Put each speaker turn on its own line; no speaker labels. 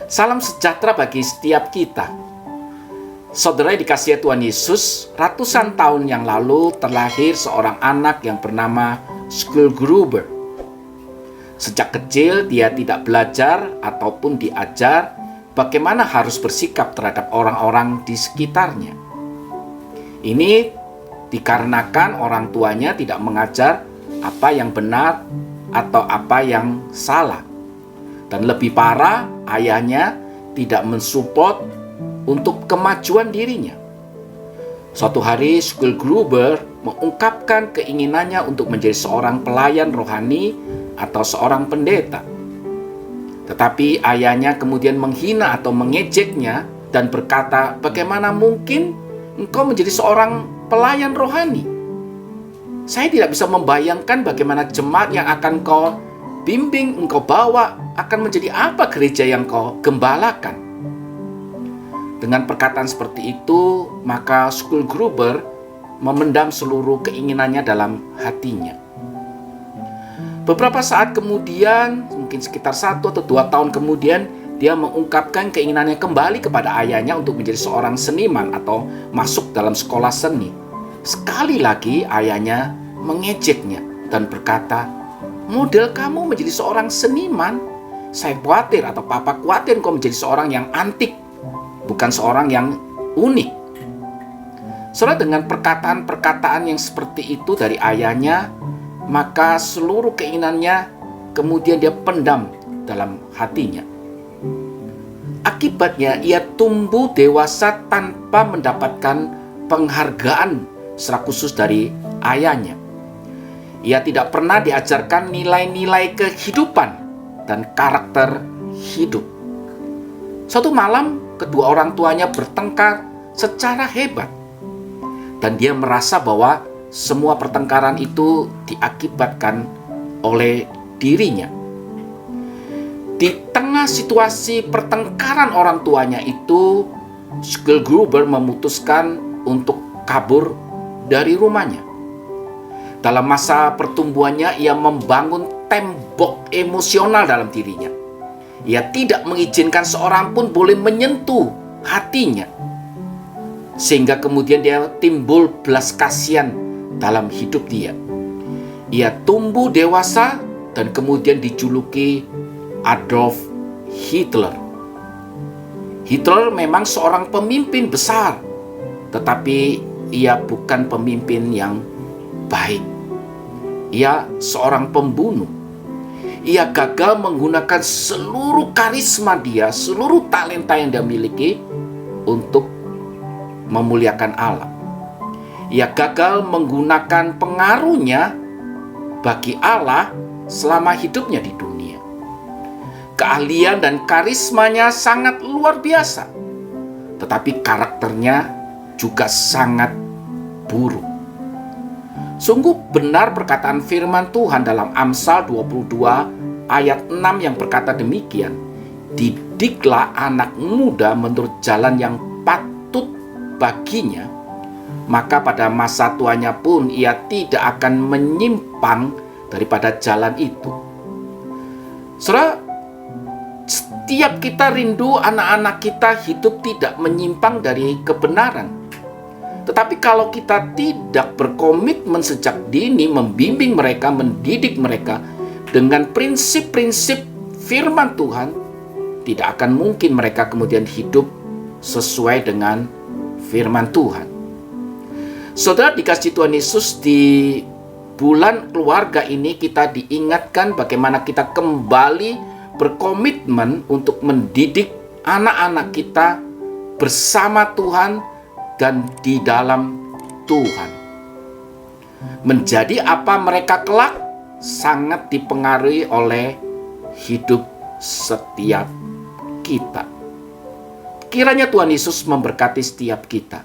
Salam sejahtera bagi setiap kita. Saudara yang dikasihi Tuhan Yesus, ratusan tahun yang lalu terlahir seorang anak yang bernama Schull Gruber. Sejak kecil dia tidak belajar ataupun diajar bagaimana harus bersikap terhadap orang-orang di sekitarnya. Ini dikarenakan orang tuanya tidak mengajar apa yang benar atau apa yang salah. Dan lebih parah, ayahnya tidak mensupport untuk kemajuan dirinya. Suatu hari, Schull Gruber mengungkapkan keinginannya untuk menjadi seorang pelayan rohani atau seorang pendeta. Tetapi ayahnya kemudian menghina atau mengejeknya dan berkata, "Bagaimana mungkin engkau menjadi seorang pelayan rohani? Saya tidak bisa membayangkan bagaimana jemaat yang akan kau bimbing, engkau bawa, akan menjadi apa gereja yang kau gembalakan." Dengan perkataan seperti itu, maka Schull Gruber memendam seluruh keinginannya dalam hatinya. Beberapa saat kemudian, mungkin sekitar 1 atau 2 tahun kemudian, dia mengungkapkan keinginannya kembali kepada ayahnya untuk menjadi seorang seniman atau masuk dalam sekolah seni. Sekali lagi ayahnya mengejeknya dan berkata, "Model kamu menjadi seorang seniman. Saya khawatir atau papa khawatir kau menjadi seorang yang antik, bukan seorang yang unik." Saudara, dengan perkataan-perkataan yang seperti itu dari ayahnya, maka seluruh keinginannya kemudian dia pendam dalam hatinya. Akibatnya ia tumbuh dewasa tanpa mendapatkan penghargaan secara khusus dari ayahnya. Ia tidak pernah diajarkan nilai-nilai kehidupan dan karakter hidup. Suatu malam, kedua orang tuanya bertengkar secara hebat. Dan dia merasa bahwa semua pertengkaran itu diakibatkan oleh dirinya. Di tengah situasi pertengkaran orang tuanya itu, Schull Gruber memutuskan untuk kabur dari rumahnya. Dalam masa pertumbuhannya, ia membangun tembok emosional dalam dirinya. Ia tidak mengizinkan seorang pun boleh menyentuh hatinya. Sehingga kemudian dia timbul belas kasihan dalam hidup dia. Ia tumbuh dewasa dan kemudian dijuluki Adolf Hitler. Hitler memang seorang pemimpin besar, tetapi ia bukan pemimpin yang baik. Ia seorang pembunuh. Ia gagal menggunakan seluruh karisma dia, seluruh talenta yang dia miliki untuk memuliakan Allah. Ia gagal menggunakan pengaruhnya bagi Allah selama hidupnya di dunia. Keahlian dan karismanya sangat luar biasa, tetapi karakternya juga sangat buruk. Sungguh benar perkataan firman Tuhan dalam Amsal 22 ayat 6 yang berkata demikian, "Didiklah anak muda menurut jalan yang patut baginya, maka pada masa tuanya pun ia tidak akan menyimpang daripada jalan itu." Saudara, setiap kita rindu anak-anak kita hidup tidak menyimpang dari kebenaran. Tetapi kalau kita tidak berkomitmen sejak dini membimbing mereka, mendidik mereka dengan prinsip-prinsip firman Tuhan, tidak akan mungkin mereka kemudian hidup sesuai dengan firman Tuhan. Saudara dikasihi Tuhan Yesus, di bulan keluarga ini kita diingatkan bagaimana kita kembali berkomitmen untuk mendidik anak-anak kita bersama Tuhan dan di dalam Tuhan. Menjadi apa mereka kelak sangat dipengaruhi oleh hidup setiap kita. Kiranya Tuhan Yesus memberkati setiap kita.